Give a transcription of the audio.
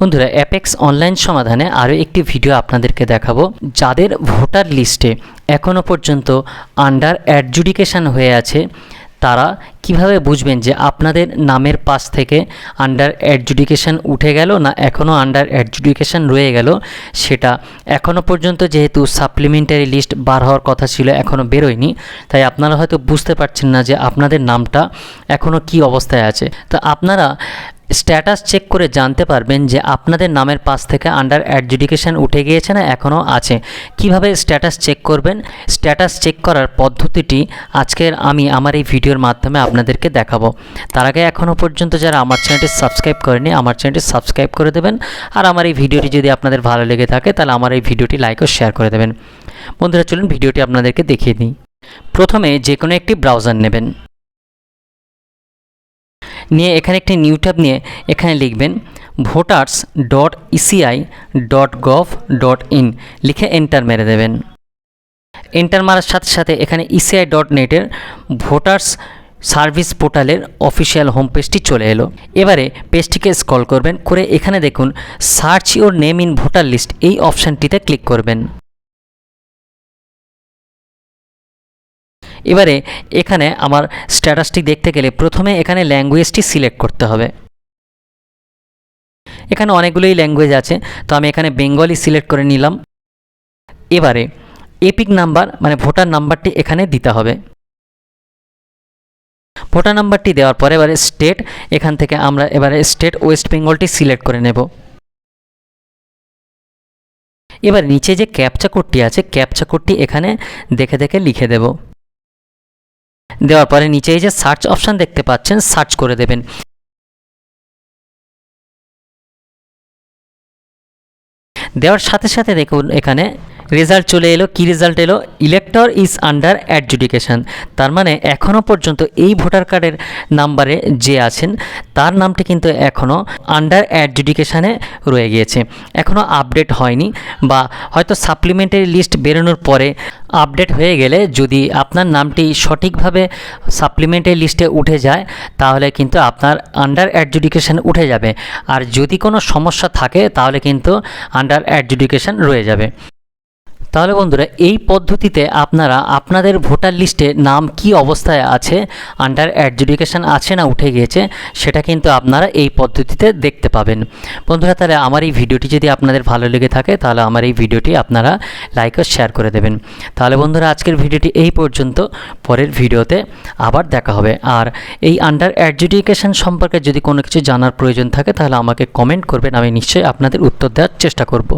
বন্ধুরা, apex online সমাধানে আরও একটি ভিডিও আপনাদেরকে দেখাবো। যাদের ভোটার লিস্টে এখনও পর্যন্ত আন্ডার অ্যাডজুডিকেশন হয়ে আছে, তারা কিভাবে বুঝবেন যে আপনাদের নামের পাশ থেকে আন্ডার অ্যাডজুডিকেশন উঠে গেল না এখনও আন্ডার অ্যাডজুডিকেশন রয়ে গেল। সেটা এখনও পর্যন্ত যেহেতু সাপ্লিমেন্টারি লিস্ট বার হওয়ার কথা ছিল, এখনও বেরোয়নি, তাই আপনারা হয়তো বুঝতে পারছেন না যে আপনাদের নামটা এখনও কী অবস্থায় আছে। তো আপনারা স্ট্যাটাস চেক করে জানতে পারবেন যে আপনাদের নামের পাশ থেকে আন্ডার অ্যাডজুডিকেশন উঠে গিয়েছে না এখনও আছে। কিভাবে স্ট্যাটাস চেক করবেন, স্ট্যাটাস চেক করার পদ্ধতিটি আজকের আমি আমার এই ভিডিওর মাধ্যমে আপনাদেরকে দেখাবো। তার আগে এখনও পর্যন্ত যারা আমার চ্যানেলটি সাবস্ক্রাইব করেনি, আমার চ্যানেলটি সাবস্ক্রাইব করে দেবেন। আর আমার এই ভিডিওটি যদি আপনাদের ভালো লেগে থাকে তাহলে আমার এই ভিডিওটি লাইক ও শেয়ার করে দেবেন। বন্ধুরা, চলুন ভিডিওটি আপনাদেরকে দেখিয়ে দিই। প্রথমে যে কোনো একটি ব্রাউজার নেবেন, নিয়ে এখানে একটি নিউ ট্যাব নিয়ে এখানে লিখবেন voters.eci.gov.in লিখে এন্টার মেরে দেবেন। এন্টার মারার সাথে সাথে এখানে eci.net-এর ভোটার্স সার্ভিস পোর্টালের অফিসিয়াল হোম পেজটি চলে এলো। এবারে পেজটিকে স্ক্রল করবেন, করে এখানে দেখুন search your name in voter list, এই অপশানটিতে ক্লিক করবেন। এবারে এখানে আমার স্ট্যাটাসটি দেখতে গেলে প্রথমে এখানে ল্যাঙ্গুয়েজটি সিলেক্ট করতে হবে। এখানে অনেকগুলোই ল্যাঙ্গুয়েজ আছে, তো আমি এখানে বেঙ্গলি সিলেক্ট করে নিলাম। এবারে এপিক নাম্বার মানে ভোটার নাম্বারটি এখানে দিতে হবে। ভোটার নাম্বারটি দেওয়ার পরে এবারে স্টেট, এখান থেকে আমরা এবারে স্টেট ওয়েস্ট বেঙ্গলটি সিলেক্ট করে নেব। এবার নিচে যে ক্যাপচা কোডটি আছে, ক্যাপচা কোডটি এখানে দেখে দেখে লিখে দেব। দেওয়ার পরে নিচে এই যে সার্চ অপশান দেখতে পাচ্ছেন, সার্চ করে দেবেন। দেওয়ার সাথে সাথে দেখুন এখানে রেজাল্ট চলে এলো। কি রেজাল্ট এলো? Elector is under adjudication. তার মানে এখনও পর্যন্ত এই ভোটার কার্ডের নাম্বারে যে আছেন তার নামটি কিন্তু এখনও আন্ডার অ্যাডজুডিকেশানে রয়ে গিয়েছে, এখনও আপডেট হয়নি, বা হয়তো সাপ্লিমেন্টারি লিস্ট বেরোনোর পরে আপডেট হয়ে গেলে যদি আপনার নামটি সঠিকভাবে সাপ্লিমেন্টারি লিস্টে উঠে যায় তাহলে কিন্তু আপনার আন্ডার অ্যাডজুডিকেশন উঠে যাবে। আর যদি কোনো সমস্যা থাকে তাহলে কিন্তু আন্ডার অ্যাডজুডিকেশন রয়ে যাবে। তাহলে বন্ধুরা, এই পদ্ধতিতে আপনারা আপনাদের ভোটার লিস্টে নাম কি অবস্থায় আছে, আন্ডার অ্যাডজুডিকেশন আছে না উঠে গিয়েছে, সেটা কিন্তু আপনারা এই পদ্ধতিতে দেখতে পাবেন। বন্ধুরা, তাহলে আমার এই ভিডিওটি যদি আপনাদের ভালো লেগে থাকে তাহলে আমার এই ভিডিওটি আপনারা লাইক ও শেয়ার করে দেবেন। তাহলে বন্ধুরা, আজকের ভিডিওটি এই পর্যন্ত, পরের ভিডিওতে আবার দেখা হবে। আর এই আন্ডার অ্যাডজুডিকেশন সম্পর্কে যদি কোনো কিছু জানার প্রয়োজন থাকে তাহলে আমাকে কমেন্ট করবেন, আমি নিশ্চয়ই আপনাদের উত্তর দেওয়ার চেষ্টা করব।